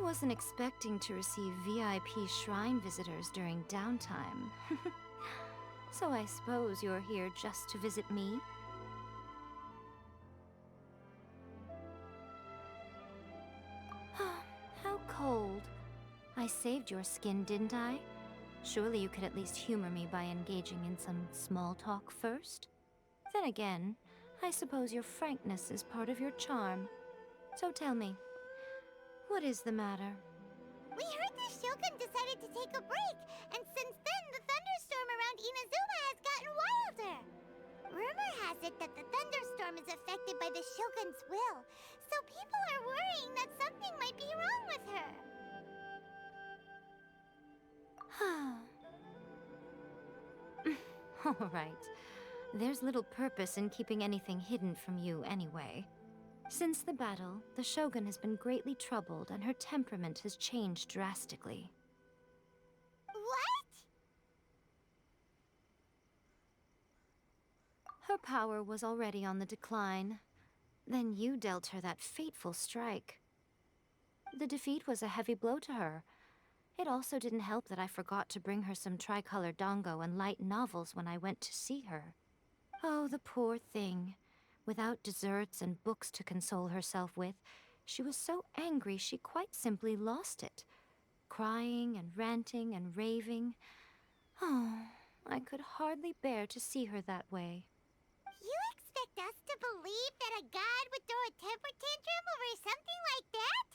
wasn't expecting to receive VIP shrine visitors during downtime. So I suppose you're here just to visit me? How cold. I saved your skin, didn't I? Surely you could at least humor me by engaging in some small talk first? Then again, I suppose your frankness is part of your charm. So tell me, what is the matter? We heard the Shogun decided to take a break, and since then the thunderstorm around Inazuma has gotten wilder. Rumor has it that the thunderstorm is affected by the Shogun's will, so people are worrying that something might be wrong with her. All right. There's little purpose in keeping anything hidden from you anyway. Since the battle, the Shogun has been greatly troubled and her temperament has changed drastically. What? Her power was already on the decline. Then you dealt her that fateful strike. The defeat was a heavy blow to her. It also didn't help that I forgot to bring her some tricolor dango and light novels when I went to see her. Oh, the poor thing. Without desserts and books to console herself with, she was so angry she quite simply lost it. Crying and ranting and raving. Oh, I could hardly bear to see her that way. You expect us to believe that a god would throw a temper tantrum over something like that?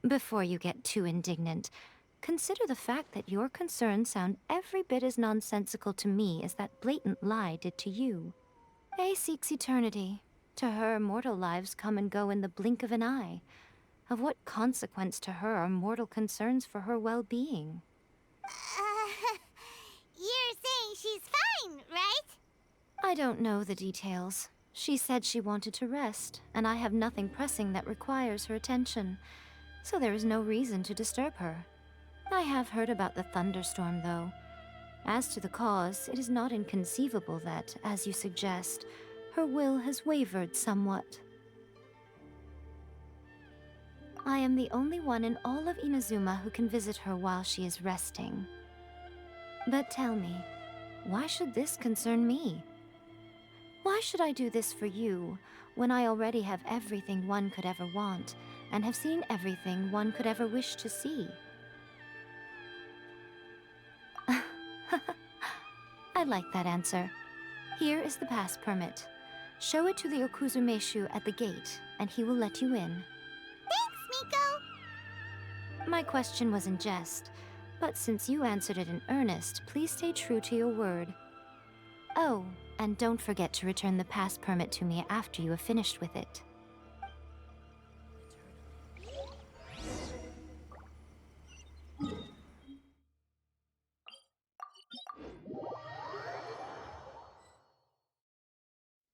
Before you get too indignant, consider the fact that your concerns sound every bit as nonsensical to me as that blatant lie did to you. A seeks eternity. To her, mortal lives come and go in the blink of an eye. Of what consequence to her are mortal concerns for her well-being? You're saying she's fine, right? I don't know the details. She said she wanted to rest, and I have nothing pressing that requires her attention, so there is no reason to disturb her. I have heard about the thunderstorm, though. As to the cause, it is not inconceivable that, as you suggest, her will has wavered somewhat. I am the only one in all of Inazuma who can visit her while she is resting. But tell me, why should this concern me? Why should I do this for you, when I already have everything one could ever want, and have seen everything one could ever wish to see? I like that answer. Here is the pass permit. Show it to the Okuzumeshu at the gate, and he will let you in. Thanks, Miko! My question was in jest, but since you answered it in earnest, please stay true to your word. Oh, and don't forget to return the pass permit to me after you have finished with it.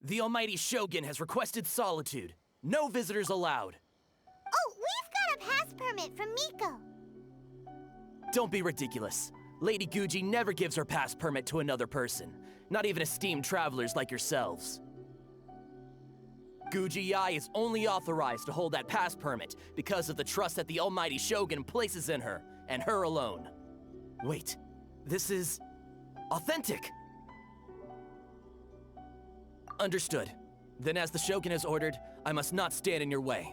The Almighty Shogun has requested solitude. No visitors allowed. Oh, we've got a pass permit from Miko. Don't be ridiculous. Lady Guji never gives her pass permit to another person, not even esteemed travelers like yourselves. Guji Yae is only authorized to hold that pass permit because of the trust that the Almighty Shogun places in her, and her alone. Wait, this is authentic. Understood. Then as the Shogun has ordered, I must not stand in your way.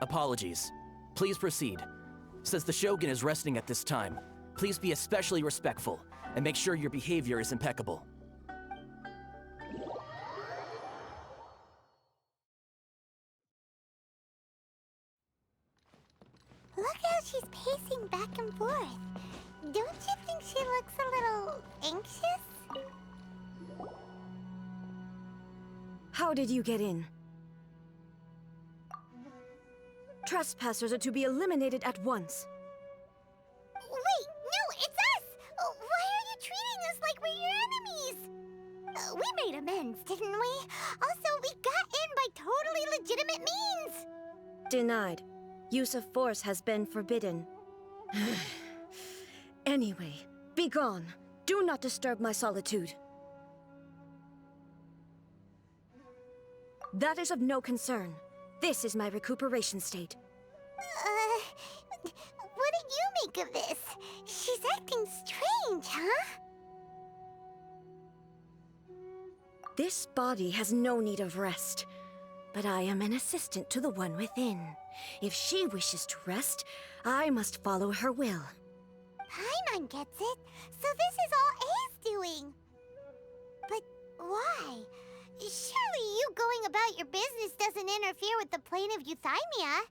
Apologies. Please proceed. Since the Shogun is resting at this time, please be especially respectful, and make sure your behavior is impeccable. Look how she's pacing back and forth. Don't you think she looks a little anxious? How did you get in? Trespassers are to be eliminated at once. Wait, no, it's us! Why are you treating us like we're your enemies? We made amends, didn't we? Also, we got in by totally legitimate means! Denied. Use of force has been forbidden. Anyway, be gone. Do not disturb my solitude. That is of no concern. This is my recuperation state. What do you make of this? She's acting strange, huh? This body has no need of rest, but I am an assistant to the one within. If she wishes to rest, I must follow her will. Paimon gets it, so this is all A's doing. But why? Surely you going about your business doesn't interfere with the plane of Euthymia.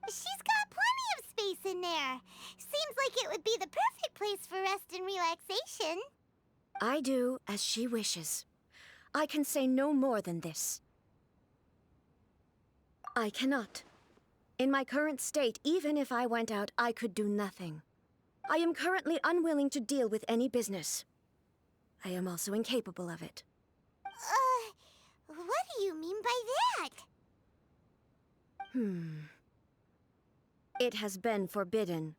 She's got plenty of space in there. Seems like it would be the perfect place for rest and relaxation. I do as she wishes. I can say no more than this. I cannot. In my current state, even if I went out, I could do nothing. I am currently unwilling to deal with any business. I am also incapable of it. What do you mean by that? It has been forbidden.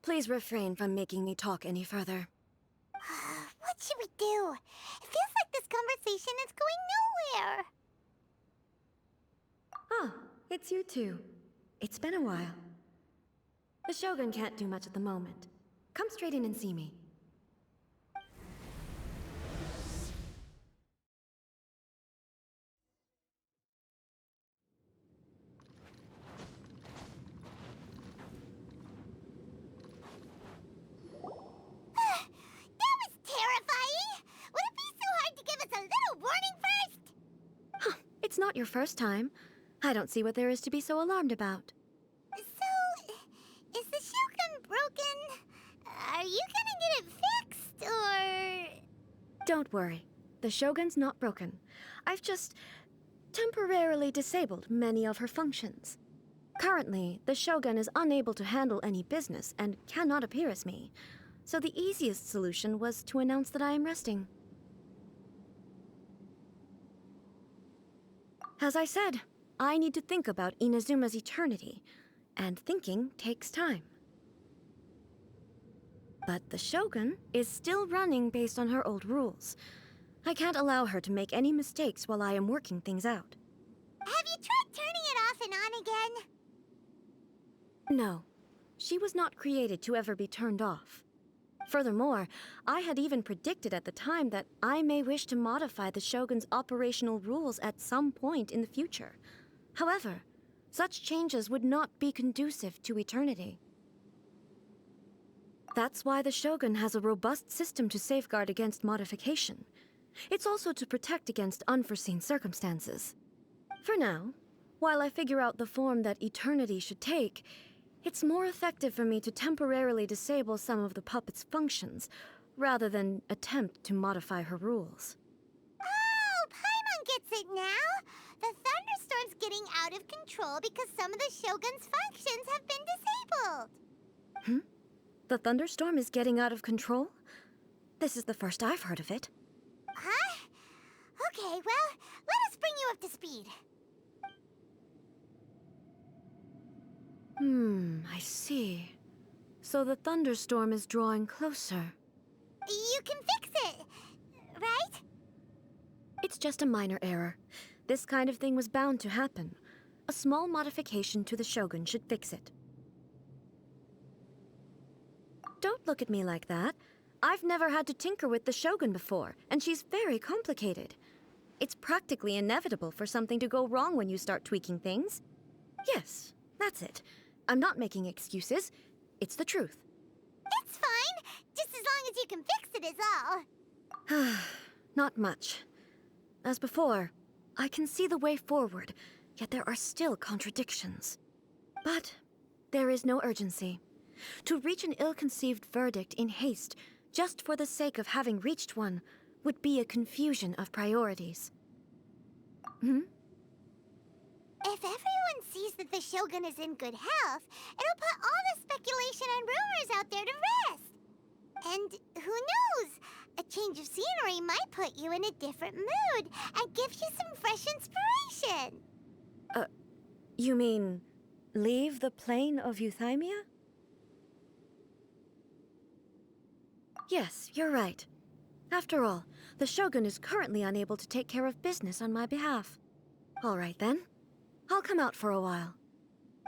Please refrain from making me talk any further. What should we do? It feels like this conversation is going nowhere. Ah, it's you two. It's been a while. The Shogun can't do much at the moment. Come straight in and see me. That was terrifying! Would it be so hard to give us a little warning first? It's not your first time. I don't see what there is to be so alarmed about. So, is the Shogun broken? Are you gonna get it fixed, or...? Don't worry. The Shogun's not broken. I've just temporarily disabled many of her functions. Currently, the Shogun is unable to handle any business and cannot appear as me. So the easiest solution was to announce that I am resting. As I said, I need to think about Inazuma's eternity, and thinking takes time. But the Shogun is still running based on her old rules. I can't allow her to make any mistakes while I am working things out. Have you tried turning it off and on again? No, she was not created to ever be turned off. Furthermore, I had even predicted at the time that I may wish to modify the Shogun's operational rules at some point in the future. However, such changes would not be conducive to eternity. That's why the Shogun has a robust system to safeguard against modification. It's also to protect against unforeseen circumstances. For now, while I figure out the form that eternity should take, it's more effective for me to temporarily disable some of the puppet's functions, rather than attempt to modify her rules. Oh, Paimon gets it now! The thunderstorm's getting out of control because some of the Shogun's functions have been disabled. The thunderstorm is getting out of control? This is the first I've heard of it. Huh? Okay, well, let us bring you up to speed. I see. So the thunderstorm is drawing closer. You can fix it, right? It's just a minor error. This kind of thing was bound to happen. A small modification to the Shogun should fix it. Don't look at me like that. I've never had to tinker with the Shogun before, and she's very complicated. It's practically inevitable for something to go wrong when you start tweaking things. Yes, that's it. I'm not making excuses. It's the truth. It's fine, just as long as you can fix it is all. Not much. As before, I can see the way forward, yet there are still contradictions. But there is no urgency. To reach an ill-conceived verdict in haste, just for the sake of having reached one, would be a confusion of priorities. If everyone sees that the Shogun is in good health, it'll put all the speculation and rumors out there to rest. And who knows? A change of scenery might put you in a different mood and give you some fresh inspiration. You mean, leave the plane of Euthymia? Yes, you're right. After all, the Shogun is currently unable to take care of business on my behalf. All right then. I'll come out for a while.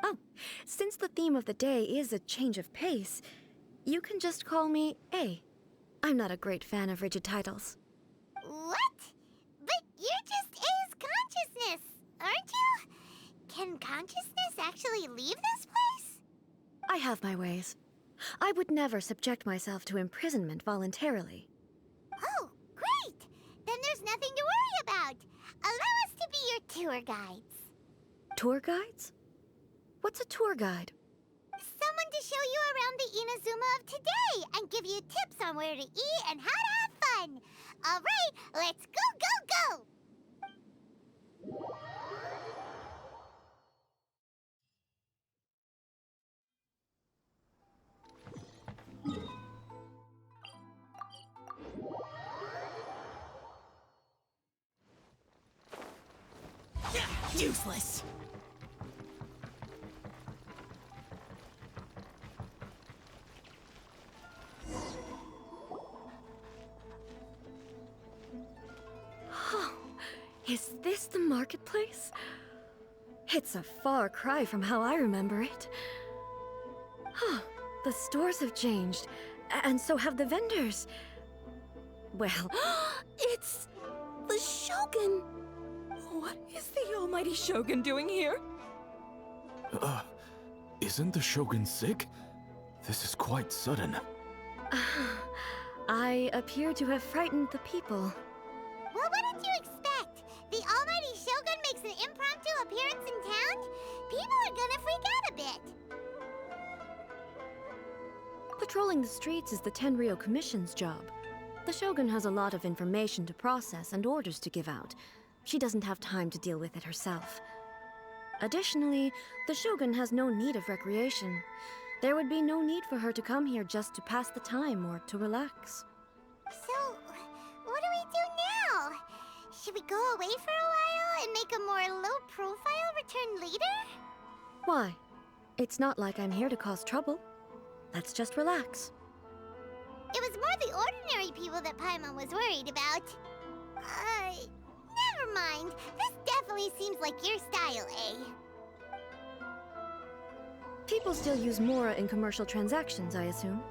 Oh, since the theme of the day is a change of pace, you can just call me A. I'm not a great fan of rigid titles. What? But you're just A's consciousness, aren't you? Can consciousness actually leave this place? I have my ways. I would never subject myself to imprisonment voluntarily. Oh, great! Then there's nothing to worry about. Allow us to be your tour guides. Tour guides? What's a tour guide? Someone to show you around the Inazuma of today and give you tips on where to eat and how to have fun. All right, let's go, go, go! Useless! Is this the marketplace? It's a far cry from how I remember it. Huh, the stores have changed, and so have the vendors. Well, It's the Shogun! What is the almighty Shogun doing here? Isn't the Shogun sick? This is quite sudden. I appear to have frightened the people. Well, what did you expect? The almighty Shogun makes an impromptu appearance in town? People are gonna freak out a bit. Patrolling the streets is the Tenryou Commission's job. The Shogun has a lot of information to process and orders to give out. She doesn't have time to deal with it herself. Additionally, the Shogun has no need of recreation. There would be no need for her to come here just to pass the time or to relax. So, what do we do now? Should we go away for a while and make a more low-profile return later? Why? It's not like I'm here to cause trouble. Let's just relax. It was more the ordinary people that Paimon was worried about. Never mind. This definitely seems like your style, eh? People still use Mora in commercial transactions, I assume.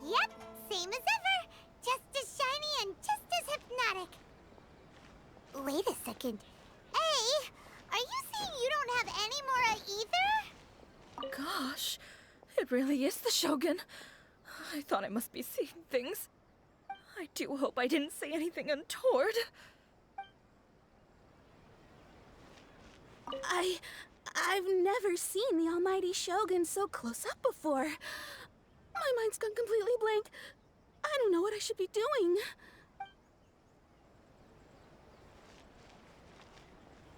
Yep, same as ever. Just as shiny and just as hypnotic. Wait a second. Hey, are you saying you don't have any Mora either? Gosh, it really is the Shogun. I thought I must be seeing things. I do hope I didn't say anything untoward. I've never seen the almighty Shogun so close up before. My mind's gone completely blank. I don't know what I should be doing.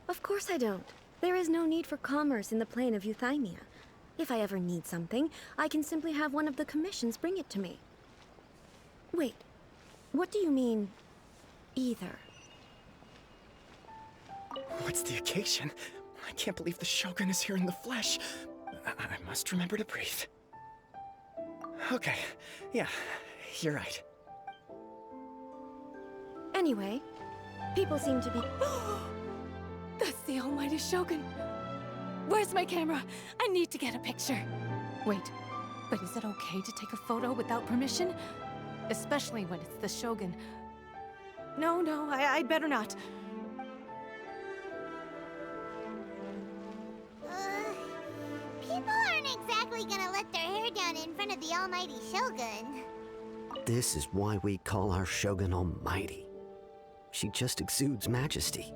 Of course I don't. There is no need for commerce in the plane of Euthymia. If I ever need something, I can simply have one of the commissions bring it to me. Wait, what do you mean, either? What's the occasion? I can't believe the Shogun is here in the flesh. I must remember to breathe. Okay, yeah, you're right. Anyway, people seem to be... That's the almighty Shogun. Where's my camera? I need to get a picture. Wait, but is it okay to take a photo without permission? Especially when it's the Shogun. No, I'd better not. People aren't exactly gonna let their hair down in front of the almighty Shogun. This is why we call our Shogun Almighty. She just exudes majesty.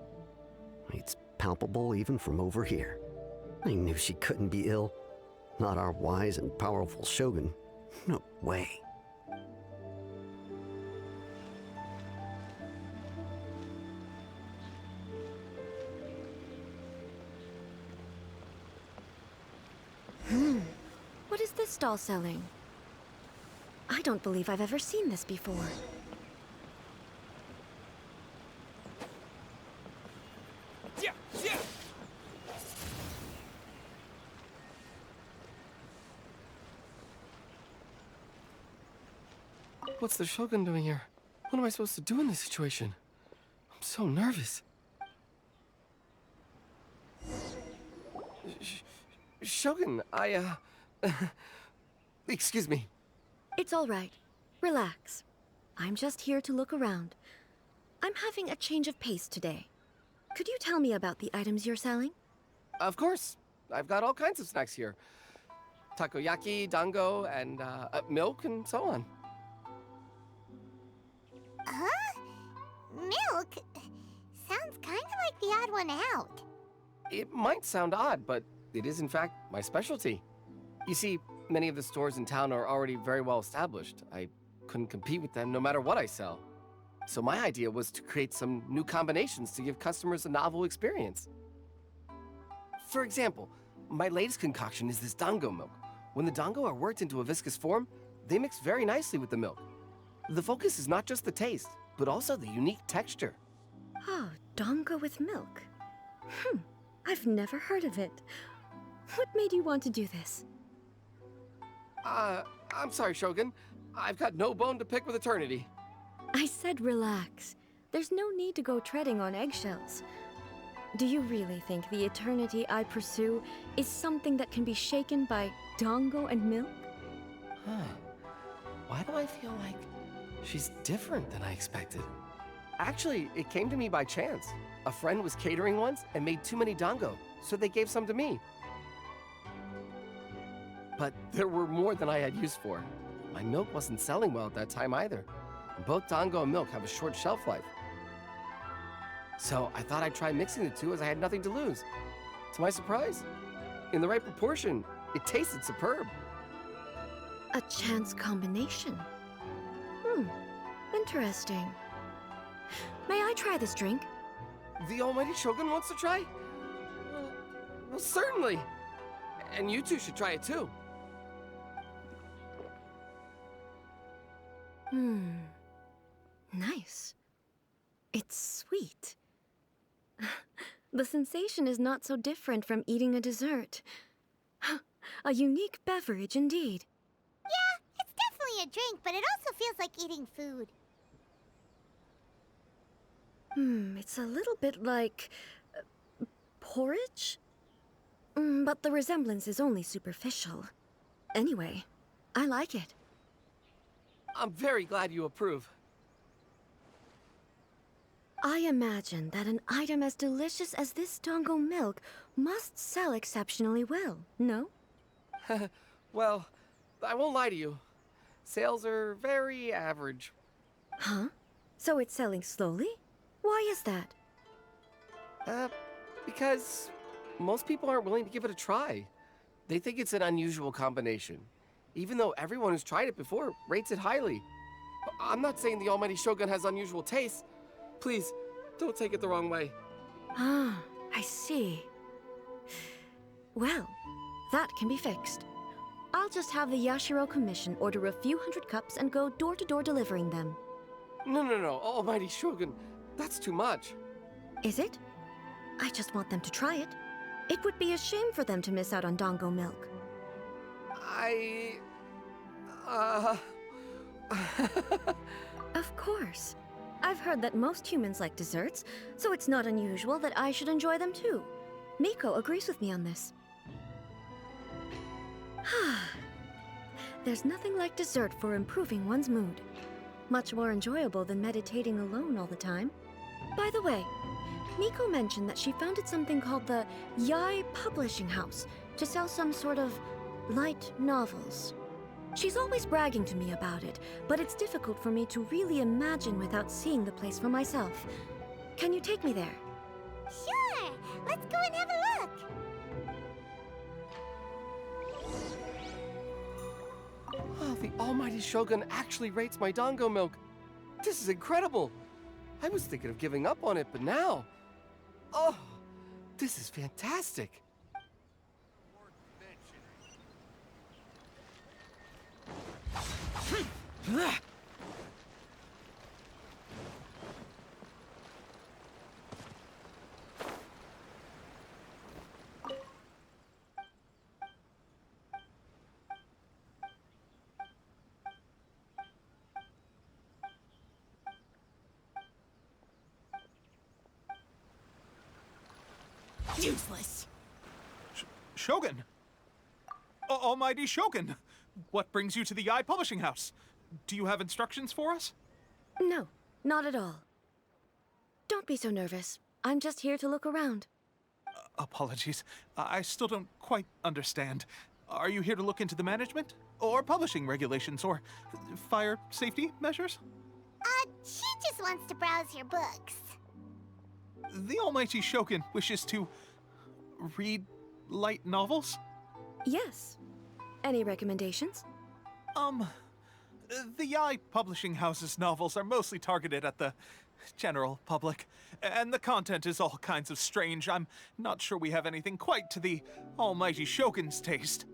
It's palpable even from over here. I knew she couldn't be ill. Not our wise and powerful Shogun. No way. What is this stall selling? I don't believe I've ever seen this before. What's the Shogun doing here? What am I supposed to do in this situation? I'm so nervous. Shogun, excuse me. It's all right. Relax. I'm just here to look around. I'm having a change of pace today. Could you tell me about the items you're selling? Of course. I've got all kinds of snacks here. Takoyaki, dango, and milk, and so on. Huh? Milk? Sounds kind of like the odd one out. It might sound odd, but it is in fact my specialty. You see, many of the stores in town are already very well established. I couldn't compete with them no matter what I sell. So my idea was to create some new combinations to give customers a novel experience. For example, my latest concoction is this dango milk. When the dango are worked into a viscous form, they mix very nicely with the milk. The focus is not just the taste, but also the unique texture. Oh, dango with milk. I've never heard of it. What made you want to do this? I'm sorry, Shogun. I've got no bone to pick with eternity. I said relax. There's no need to go treading on eggshells. Do you really think the eternity I pursue is something that can be shaken by dango and milk? Huh. Why do I feel like she's different than I expected? Actually, it came to me by chance. A friend was catering once and made too many dango, so they gave some to me. But there were more than I had use for. My milk wasn't selling well at that time either. And both dango and milk have a short shelf life. So I thought I'd try mixing the two as I had nothing to lose. To my surprise, in the right proportion, it tasted superb. A chance combination. Interesting. May I try this drink? The almighty Shogun wants to try? Well, certainly. And you two should try it too. Nice. It's sweet. The sensation is not so different from eating a dessert. A unique beverage indeed. Yeah, it's definitely a drink, but it also feels like eating food. It's a little bit like porridge? But the resemblance is only superficial. Anyway, I like it. I'm very glad you approve. I imagine that an item as delicious as this dango milk must sell exceptionally well, no? Well, I won't lie to you. Sales are very average. Huh? So it's selling slowly? Why is that? Because most people aren't willing to give it a try. They think it's an unusual combination, even though everyone who's tried it before rates it highly. I'm not saying the almighty Shogun has unusual tastes. Please, don't take it the wrong way. Ah, I see. Well, that can be fixed. I'll just have the Yashiro Commission order a few hundred cups and go door-to-door delivering them. No, almighty Shogun, that's too much. Is it? I just want them to try it. It would be a shame for them to miss out on dango milk. Of course. I've heard that most humans like desserts, so it's not unusual that I should enjoy them too. Miko agrees with me on this. There's nothing like dessert for improving one's mood. Much more enjoyable than meditating alone all the time. By the way, Miko mentioned that she founded something called the Yai Publishing House to sell some sort of light novels. She's always bragging to me about it, but it's difficult for me to really imagine without seeing the place for myself. Can you take me there? Sure! Let's go and have a look! Oh, the almighty Shogun actually rates my dango milk. This is incredible. I was thinking of giving up on it, but now... Oh, this is fantastic. Useless. Shogun! Almighty Shogun! What brings you to the Eye Publishing House? Do you have instructions for us? No, not at all. Don't be so nervous. I'm just here to look around. Apologies. I still don't quite understand. Are you here to look into the management? Or publishing regulations? Or fire safety measures? She just wants to browse your books. The Almighty Shogun wishes to read light novels? Yes. Any recommendations? The Eye Publishing House's novels are mostly targeted at the general public, and the content is all kinds of strange. I'm not sure we have anything quite to the Almighty Shogun's taste.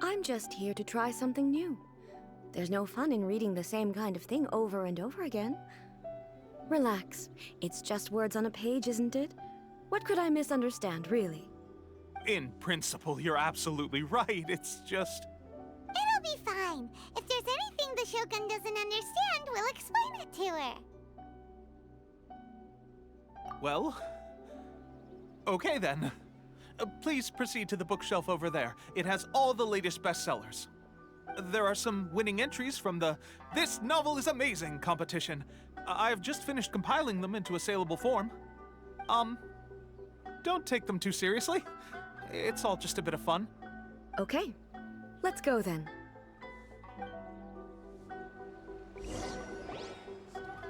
I'm just here to try something new. There's no fun in reading the same kind of thing over and over again. Relax. It's just words on a page, isn't it? What could I misunderstand, really? In principle, you're absolutely right. It's just... It'll be fine. If there's anything the Shogun doesn't understand, we'll explain it to her. Well... Okay then. Please proceed to the bookshelf over there. It has all the latest bestsellers. There are some winning entries from the This Novel is Amazing competition. I've just finished compiling them into a saleable form. Don't take them too seriously. It's all just a bit of fun. Okay. Let's go then.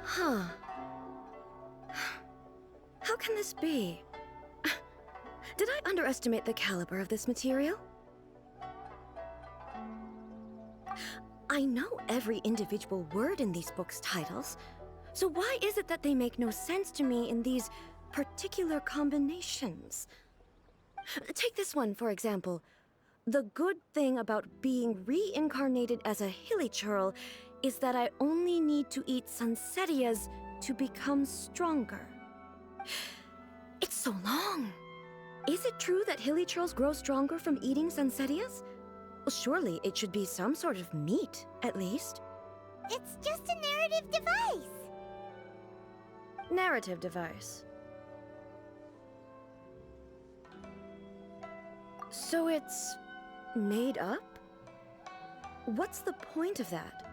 Huh. How can this be? Did I underestimate the caliber of this material? I know every individual word in these books' titles, so why is it that they make no sense to me in these particular combinations? Take this one, for example. The good thing about being reincarnated as a hilichurl is that I only need to eat Sunsetias to become stronger. It's so long. Is it true that hilichurls grow stronger from eating Sunsetias? Well, surely it should be some sort of meat, at least. It's just a narrative device. Narrative device. So it's made up? What's the point of that?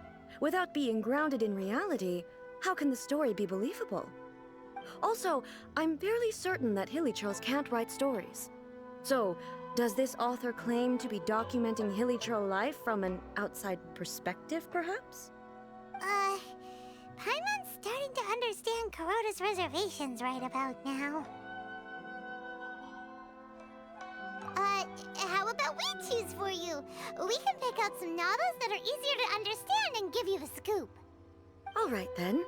Without being grounded in reality, how can the story be believable? Also, I'm fairly certain that hilichurls can't write stories. So, does this author claim to be documenting hilichurl life from an outside perspective, perhaps? Paimon's starting to understand Kuroda's reservations right about now. How about we choose for you? We can pick out some novels that are easier to understand and give you the scoop. All right, then.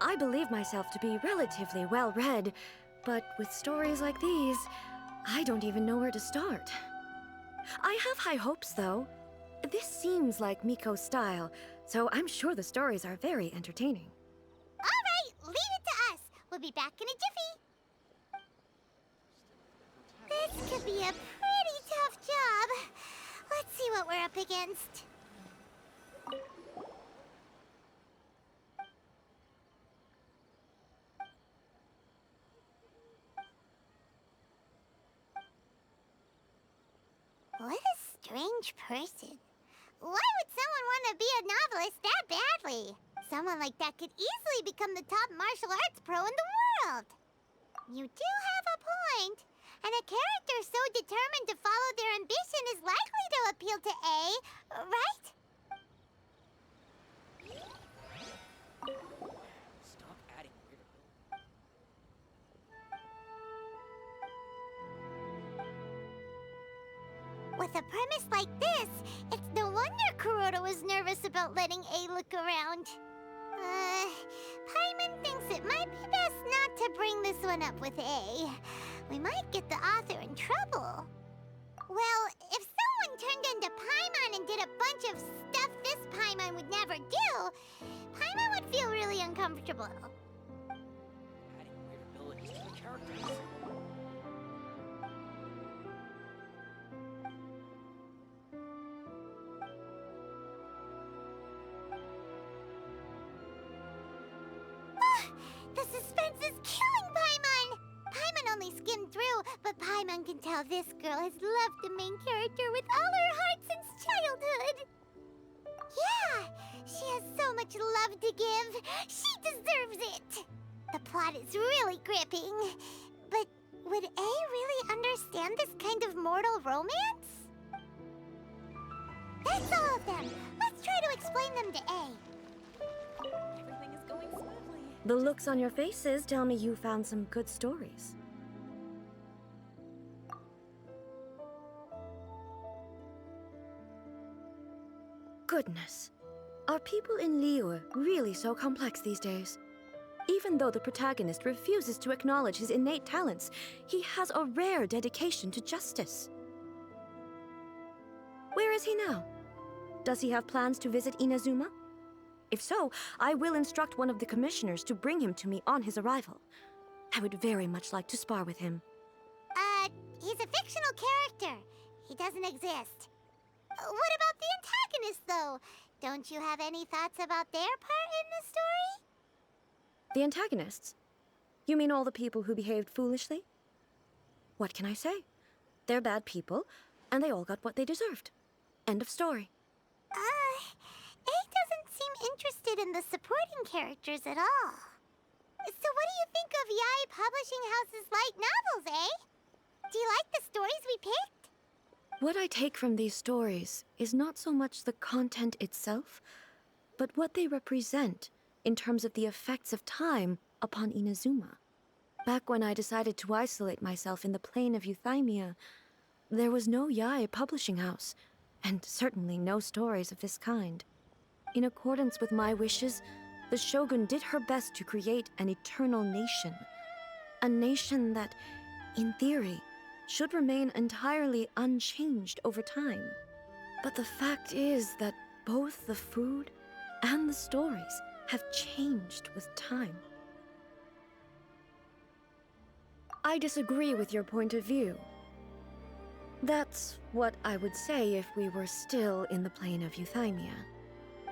I believe myself to be relatively well-read, but with stories like these, I don't even know where to start. I have high hopes, though. This seems like Miko's style, so I'm sure the stories are very entertaining. All right, leave it to us. We'll be back in a jiffy. This could be a pretty tough job. Let's see what we're up against. What a strange person. Why would someone want to be a novelist that badly? Someone like that could easily become the top martial arts pro in the world. You do have a point. And a character so determined to follow their ambition is likely to appeal to A, right? Stop adding weird. With a premise like this, it's no wonder Kuroda was nervous about letting A look around. Paimon thinks it might be best not to bring this one up with A. We might get the author in trouble. Well, if someone turned into Paimon and did a bunch of stuff this Paimon would never do, Paimon would feel really uncomfortable. Adding weird abilities to the characters. The suspense is killing Paimon! Paimon only skimmed through, but Paimon can tell this girl has loved the main character with all her heart since childhood. Yeah, she has so much love to give. She deserves it. The plot is really gripping. But would A really understand this kind of mortal romance? That's all of them. Let's try to explain them to A. Everything is going smoothly. The looks on your faces tell me you found some good stories. Goodness. Are people in Liyue really so complex these days? Even though the protagonist refuses to acknowledge his innate talents, he has a rare dedication to justice. Where is he now? Does he have plans to visit Inazuma? If so, I will instruct one of the commissioners to bring him to me on his arrival. I would very much like to spar with him. He's a fictional character. He doesn't exist. What about the antagonist, though? Don't you have any thoughts about their part in the story? The antagonists? You mean all the people who behaved foolishly? What can I say? They're bad people, and they all got what they deserved. End of story. A doesn't seem interested in the supporting characters at all. So what do you think of Yae Publishing House's light novels, eh? Do you like the stories we picked? What I take from these stories is not so much the content itself, but what they represent in terms of the effects of time upon Inazuma. Back when I decided to isolate myself in the plain of Euthymia, there was no Yae Publishing House, and certainly no stories of this kind. In accordance with my wishes, the Shogun did her best to create an eternal nation. A nation that, in theory, should remain entirely unchanged over time. But the fact is that both the food and the stories have changed with time. I disagree with your point of view. That's what I would say if we were still in the plane of Euthymia.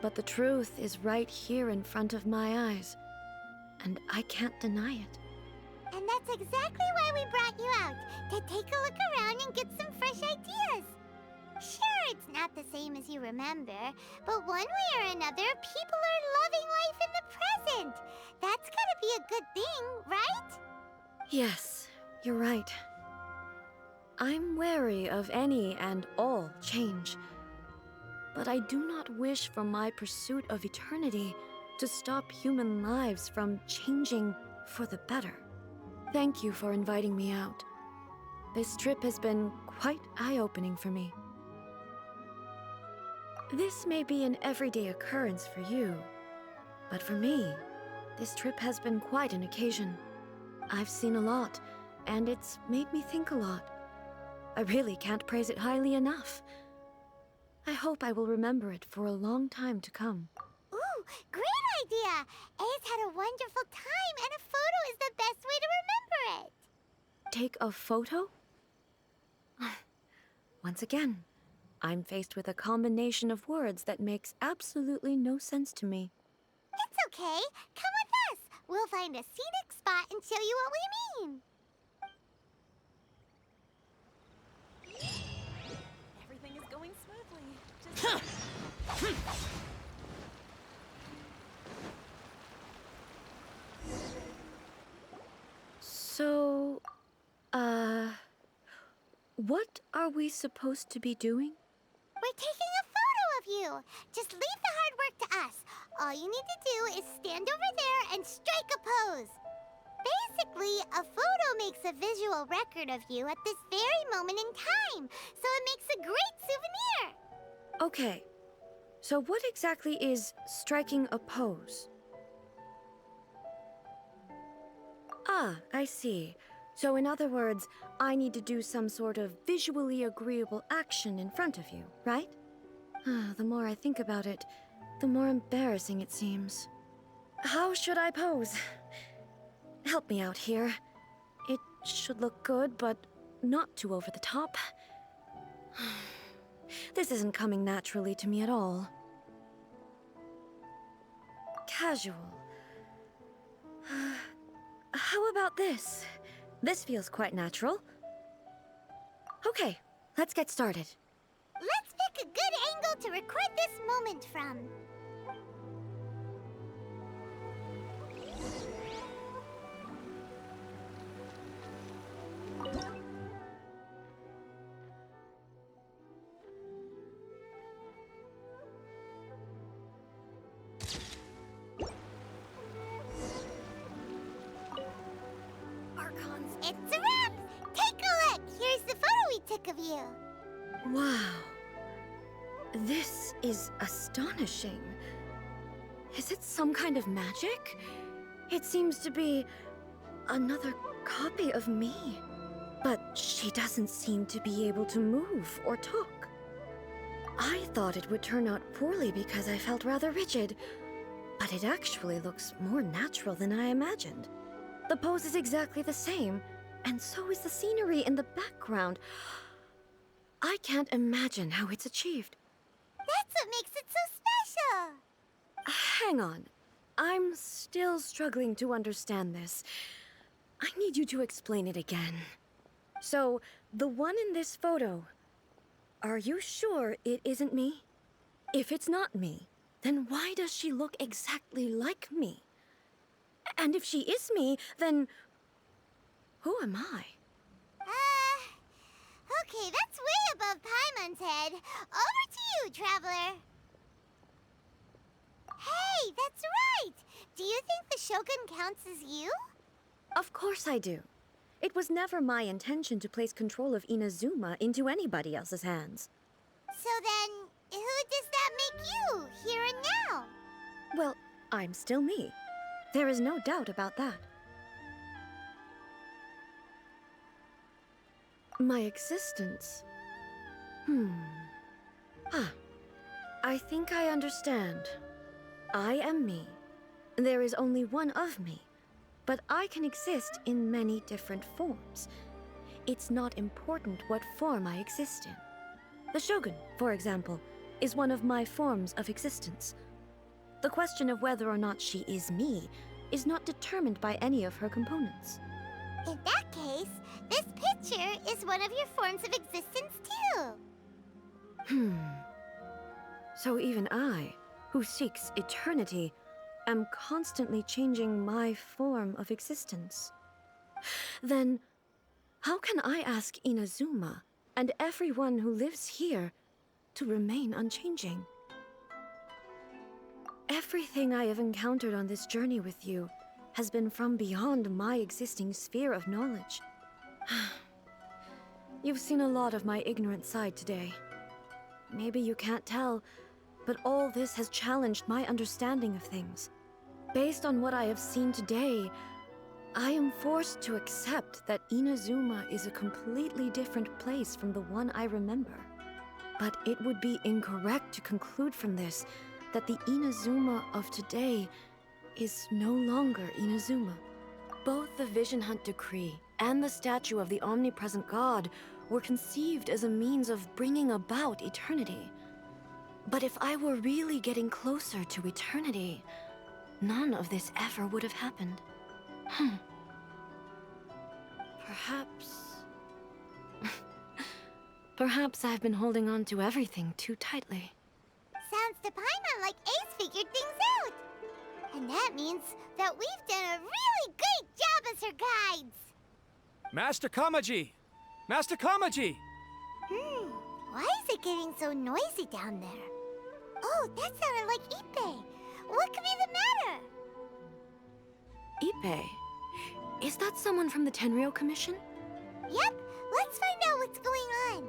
But the truth is right here in front of my eyes, and I can't deny it. And that's exactly why we brought you out, to take a look around and get some fresh ideas. Sure, it's not the same as you remember, but one way or another, people are loving life in the present. That's gotta be a good thing, right? Yes, you're right. I'm wary of any and all change, but I do not wish for my pursuit of eternity to stop human lives from changing for the better. Thank you for inviting me out. This trip has been quite eye-opening for me. This may be an everyday occurrence for you, but for me, this trip has been quite an occasion. I've seen a lot, and it's made me think a lot. I really can't praise it highly enough. I hope I will remember it for a long time to come. Ooh, great idea! A's had a wonderful time, and a photo is the best way to remember it. Take a photo? Once again, I'm faced with a combination of words that makes absolutely no sense to me. It's okay. Come with us. We'll find a scenic spot and show you what we mean. Everything is going smoothly. So, what are we supposed to be doing? We're taking a photo of you. Just leave the hard work to us. All you need to do is stand over there and strike a pose. Basically, a photo makes a visual record of you at this very moment in time, so it makes a great souvenir. Okay, so what exactly is striking a pose? Ah, I see. So in other words, I need to do some sort of visually agreeable action in front of you, right? The more I think about it, the more embarrassing it seems. How should I pose? Help me out here. It should look good, but not too over the top. This isn't coming naturally to me at all. Casual. How about this? This feels quite natural. Okay, let's get started. Let's pick a good angle to record this moment from. Archons. It's a wrap! Take a look! Here's the photo we took of you. Wow. This is astonishing. Is it some kind of magic? It seems to be another copy of me. But she doesn't seem to be able to move or talk. I thought it would turn out poorly because I felt rather rigid, but it actually looks more natural than I imagined. The pose is exactly the same, and so is the scenery in the background. I can't imagine how it's achieved. That's what makes it so special! Hang on. I'm still struggling to understand this. I need you to explain it again. So, the one in this photo, are you sure it isn't me? If it's not me, then why does she look exactly like me? And if she is me, then who am I? Okay, that's way above Paimon's head. Over to you, Traveler. Hey, that's right! Do you think the Shogun counts as you? Of course I do. It was never my intention to place control of Inazuma into anybody else's hands. So then, who does that make you, here and now? Well, I'm still me. There is no doubt about that. My existence? I think I understand. I am me. There is only one of me, but I can exist in many different forms. It's not important what form I exist in. The Shogun, for example, is one of my forms of existence. The question of whether or not she is me is not determined by any of her components. In that case, this picture is one of your forms of existence too. So even I, who seeks eternity, am constantly changing my form of existence. Then, how can I ask Inazuma and everyone who lives here to remain unchanging? Everything I have encountered on this journey with you has been from beyond my existing sphere of knowledge. You've seen a lot of my ignorant side today. Maybe you can't tell, but all this has challenged my understanding of things. Based on what I have seen today, I am forced to accept that Inazuma is a completely different place from the one I remember. But it would be incorrect to conclude from this that the Inazuma of today is no longer Inazuma. Both the Vision Hunt Decree and the statue of the omnipresent god were conceived as a means of bringing about eternity. But if I were really getting closer to eternity, none of this ever would have happened. Perhaps I've been holding on to everything too tightly. Sounds to Paimon like Ace figured things out. And that means that we've done a really great job as her guides. Master Kamaji! Master Kamaji! Why is it getting so noisy down there? Oh, that sounded like Ippei. What could be the matter? Ippei? Is that someone from the Tenryou Commission? Yep, let's find out what's going on.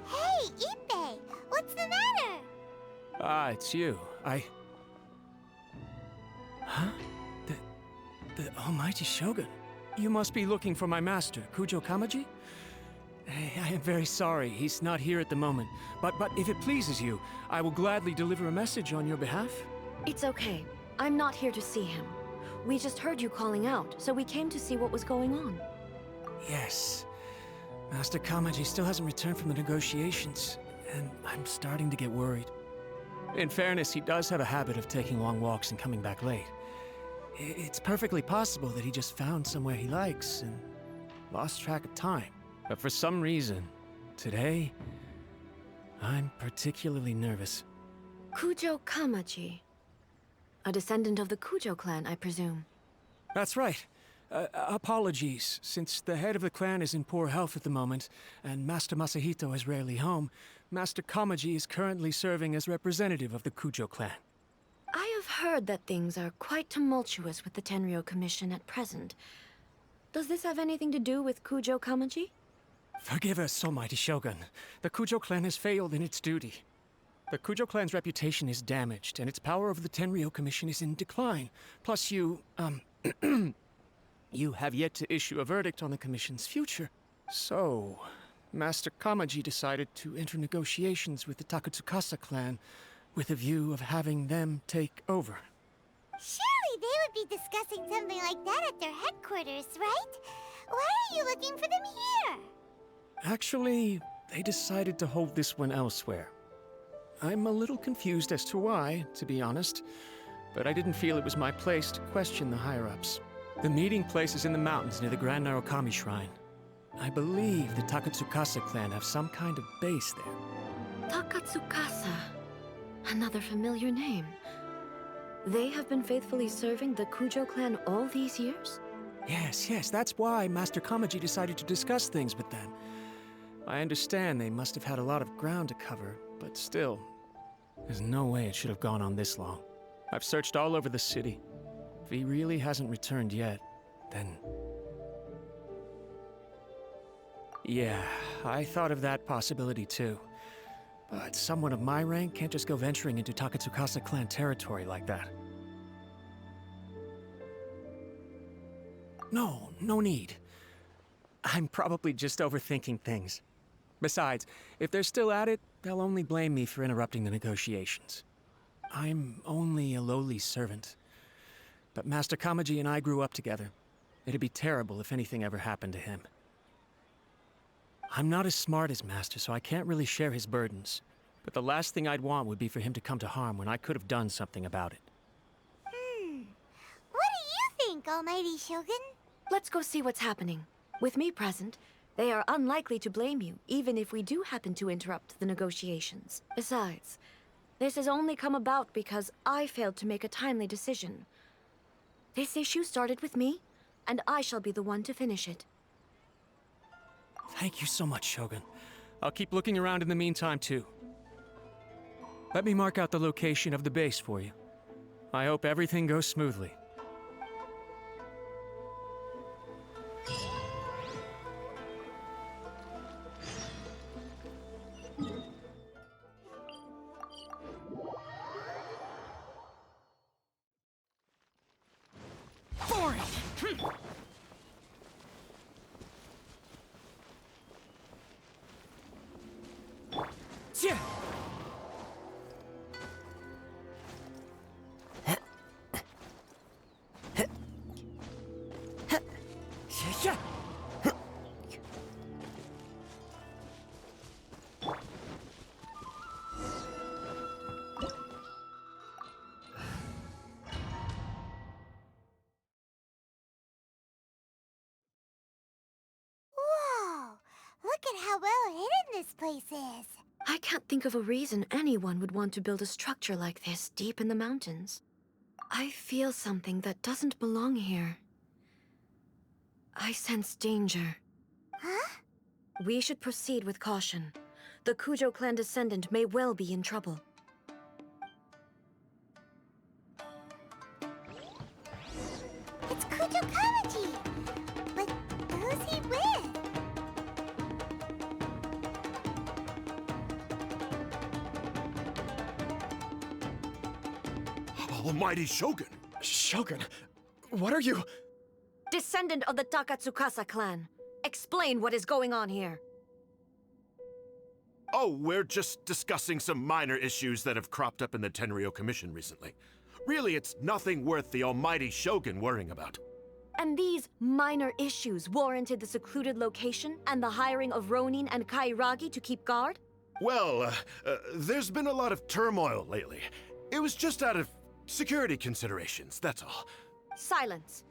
Hey, Ippei, what's the matter? Ah, it's you. Huh? The Almighty Shogun. You must be looking for my master, Kujo Kamaji? I am very sorry, he's not here at the moment. But if it pleases you, I will gladly deliver a message on your behalf. It's okay. I'm not here to see him. We just heard you calling out, so we came to see what was going on. Yes. Master Kamaji still hasn't returned from the negotiations, and I'm starting to get worried. In fairness, he does have a habit of taking long walks and coming back late. It's perfectly possible that he just found somewhere he likes and lost track of time. But for some reason, today, I'm particularly nervous. Kujo Kamaji. A descendant of the Kujo clan, I presume. That's right. Apologies, since the head of the clan is in poor health at the moment, and Master Masahito is rarely home, Master Kamaji is currently serving as representative of the Kujo clan. I have heard that things are quite tumultuous with the Tenryo Commission at present. Does this have anything to do with Kujo Kamaji? Forgive us, Almighty Shogun. The Kujo clan has failed in its duty. The Kujo clan's reputation is damaged, and its power over the Tenryo Commission is in decline. Plus you, you have yet to issue a verdict on the Commission's future. So, Master Kamaji decided to enter negotiations with the Takatsukasa clan with a view of having them take over. Surely they would be discussing something like that at their headquarters, right? Why are you looking for them here? Actually, they decided to hold this one elsewhere. I'm a little confused as to why, to be honest, but I didn't feel it was my place to question the higher-ups. The meeting place is in the mountains near the Grand Narukami Shrine. I believe the Takatsukasa clan have some kind of base there. Takatsukasa. Another familiar name. They have been faithfully serving the Kujo clan all these years? Yes, that's why Master Kamaji decided to discuss things with them. I understand they must have had a lot of ground to cover, but still, there's no way it should have gone on this long. I've searched all over the city. If he really hasn't returned yet, then... Yeah, I thought of that possibility too. But someone of my rank can't just go venturing into Takatsukasa clan territory like that. No need. I'm probably just overthinking things. Besides, if they're still at it, they'll only blame me for interrupting the negotiations. I'm only a lowly servant. But Master Kamaji and I grew up together. It'd be terrible if anything ever happened to him. I'm not as smart as Master, so I can't really share his burdens. But the last thing I'd want would be for him to come to harm when I could have done something about it. What do you think, Almighty Shogun? Let's go see what's happening. With me present, they are unlikely to blame you, even if we do happen to interrupt the negotiations. Besides, this has only come about because I failed to make a timely decision. This issue started with me, and I shall be the one to finish it. Thank you so much, Shogun. I'll keep looking around in the meantime, too. Let me mark out the location of the base for you. I hope everything goes smoothly. Whoa! Look at how well hidden this place is. I can't think of a reason anyone would want to build a structure like this deep in the mountains. I feel something that doesn't belong here. I sense danger. Huh? We should proceed with caution. The Kujo clan descendant may well be in trouble. It's Kujo Kamaji! But who's he with? Almighty Shogun! Shogun, what are you... Descendant of the Takatsukasa clan, explain what is going on here. Oh, we're just discussing some minor issues that have cropped up in the Tenryo Commission recently. Really, it's nothing worth the almighty Shogun worrying about. And these minor issues warranted the secluded location and the hiring of Ronin and Kairagi to keep guard? Well, there's been a lot of turmoil lately. It was just out of security considerations, that's all. Silence.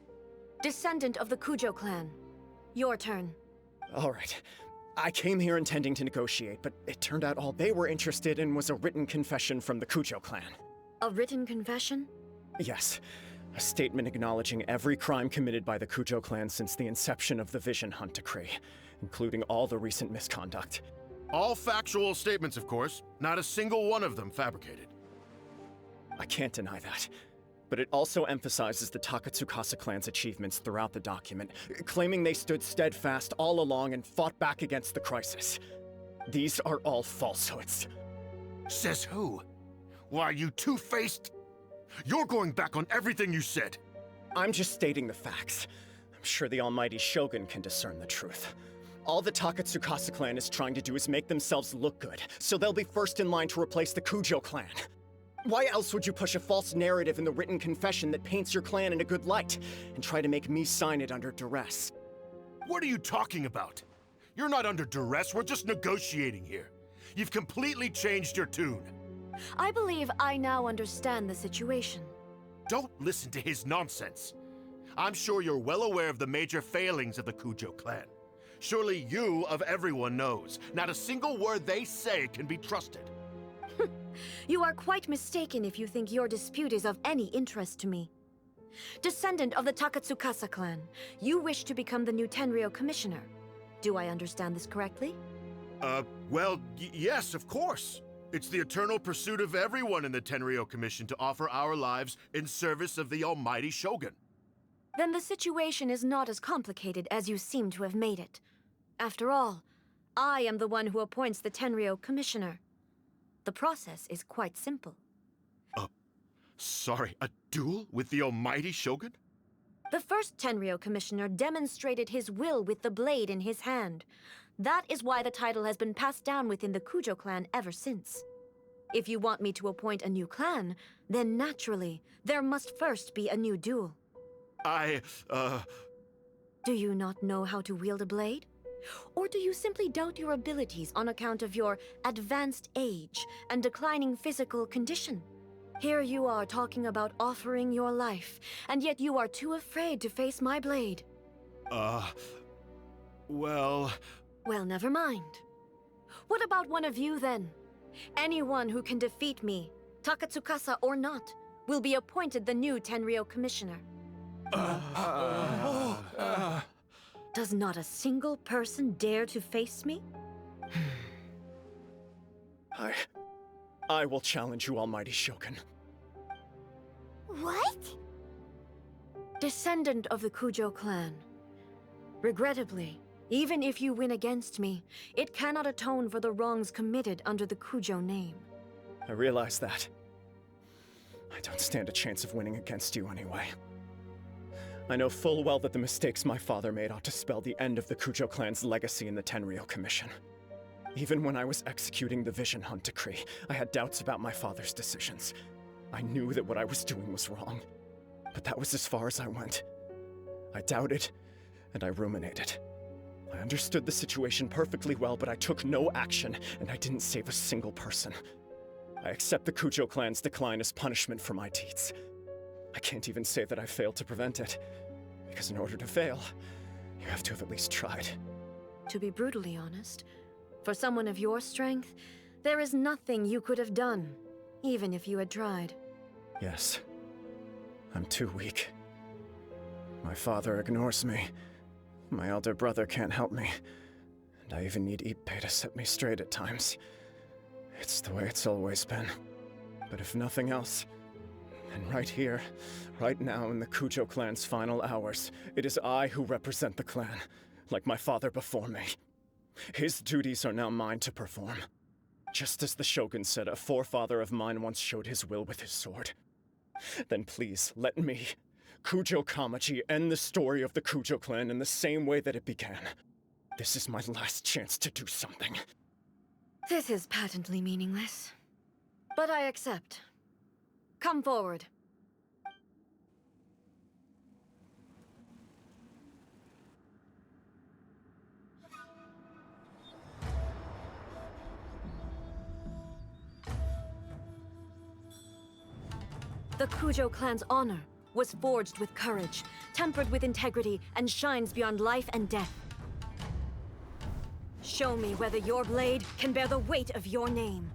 Descendant of the Kujo clan. Your turn. All right. I came here intending to negotiate, but it turned out all they were interested in was a written confession from the Kujo clan. A written confession? Yes. A statement acknowledging every crime committed by the Kujo clan since the inception of the Vision Hunt Decree, including all the recent misconduct. All factual statements, of course. Not a single one of them fabricated. I can't deny that. But it also emphasizes the Takatsukasa clan's achievements throughout the document, claiming they stood steadfast all along and fought back against the crisis. These are all falsehoods. Says who? Why, you two-faced... You're going back on everything you said. I'm just stating the facts. I'm sure the almighty Shogun can discern the truth. All the Takatsukasa clan is trying to do is make themselves look good, so they'll be first in line to replace the Kujo clan. Why else would you push a false narrative in the written confession that paints your clan in a good light, and try to make me sign it under duress? What are you talking about? You're not under duress, we're just negotiating here. You've completely changed your tune. I believe I now understand the situation. Don't listen to his nonsense. I'm sure you're well aware of the major failings of the Kujo clan. Surely you, of everyone, knows. Not a single word they say can be trusted. You are quite mistaken if you think your dispute is of any interest to me. Descendant of the Takatsukasa clan, you wish to become the new Tenryo commissioner. Do I understand this correctly? Well, yes, of course. It's the eternal pursuit of everyone in the Tenryo Commission to offer our lives in service of the almighty Shogun. Then the situation is not as complicated as you seem to have made it. After all, I am the one who appoints the Tenryo commissioner. The process is quite simple. Sorry, a duel with the almighty Shogun? The first Tenryo commissioner demonstrated his will with the blade in his hand. That is why the title has been passed down within the Kujo clan ever since. If you want me to appoint a new clan, then naturally, there must first be a new duel. Do you not know how to wield a blade? Or do you simply doubt your abilities on account of your advanced age and declining physical condition? Here you are talking about offering your life, and yet you are too afraid to face my blade. Well... Well, never mind. What about one of you, then? Anyone who can defeat me, Takatsukasa or not, will be appointed the new Tenryo commissioner. Does not a single person dare to face me? I will challenge you, almighty Shogun. What? Descendant of the Kujo clan. Regrettably, even if you win against me, it cannot atone for the wrongs committed under the Kujo name. I realize that. I don't stand a chance of winning against you anyway. I know full well that the mistakes my father made ought to spell the end of the Kujo clan's legacy in the Tenryo Commission. Even when I was executing the Vision Hunt Decree, I had doubts about my father's decisions. I knew that what I was doing was wrong, but that was as far as I went. I doubted, and I ruminated. I understood the situation perfectly well, but I took no action, and I didn't save a single person. I accept the Kujo clan's decline as punishment for my deeds. I can't even say that I failed to prevent it, because in order to fail, you have to have at least tried. To be brutally honest, for someone of your strength, there is nothing you could have done, even if you had tried. Yes. I'm too weak. My father ignores me. My elder brother can't help me. And I even need Ippei to set me straight at times. It's the way it's always been. But if nothing else, then right here, right now in the Kujo clan's final hours, it is I who represent the clan, like my father before me. His duties are now mine to perform. Just as the Shogun said, a forefather of mine once showed his will with his sword. Then please, let me, Kujo Kamaji, end the story of the Kujo clan in the same way that it began. This is my last chance to do something. This is patently meaningless. But I accept. Come forward. The Kujo clan's honor was forged with courage, tempered with integrity, and shines beyond life and death. Show me whether your blade can bear the weight of your name.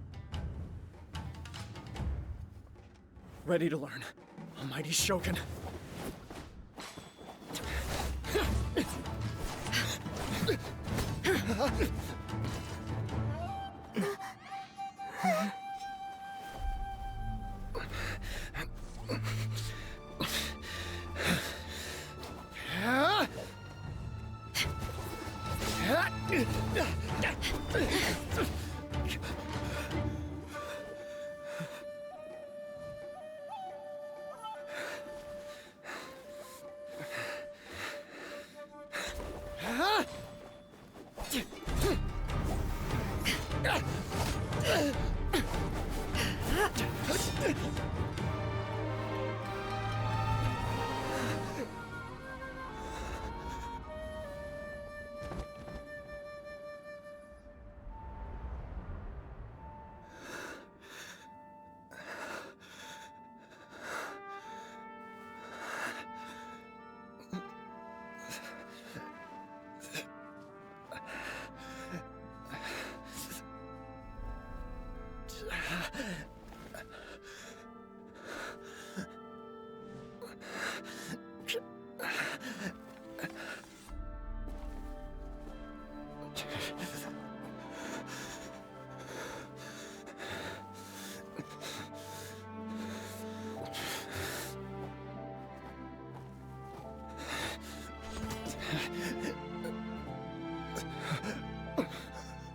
Ready to learn. Almighty Shogun.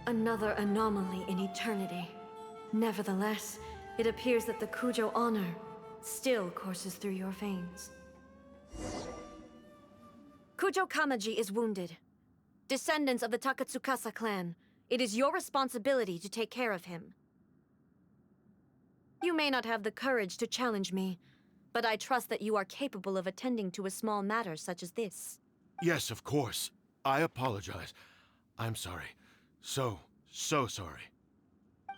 Another anomaly in eternity. Nevertheless, it appears that the Kujo honor still courses through your veins. Kujo Kamaji is wounded. Descendants of the Takatsukasa clan, it is your responsibility to take care of him. You may not have the courage to challenge me, but I trust that you are capable of attending to a small matter such as this. Yes, of course. I apologize. I'm sorry. So sorry.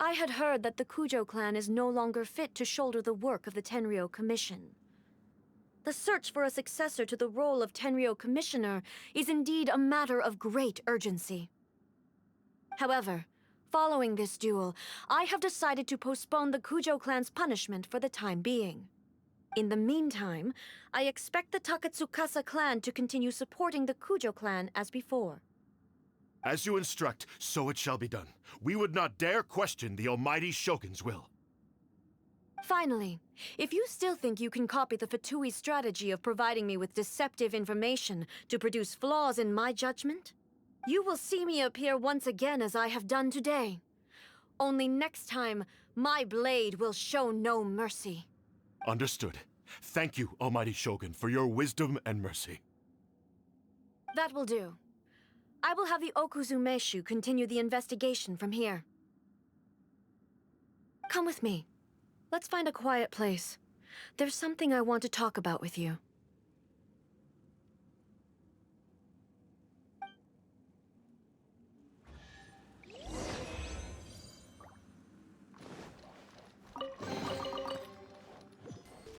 I had heard that the Kujo clan is no longer fit to shoulder the work of the Tenryou Commission. The search for a successor to the role of Tenryou Commissioner is indeed a matter of great urgency. However, following this duel, I have decided to postpone the Kujo clan's punishment for the time being. In the meantime, I expect the Takatsukasa clan to continue supporting the Kujo clan as before. As you instruct, so it shall be done. We would not dare question the Almighty Shogun's will. Finally, if you still think you can copy the Fatui strategy of providing me with deceptive information to produce flaws in my judgment, you will see me appear once again as I have done today. Only next time, my blade will show no mercy. Understood. Thank you, Almighty Shogun, for your wisdom and mercy. That will do. I will have the Okuzumeshu continue the investigation from here. Come with me. Let's find a quiet place. There's something I want to talk about with you.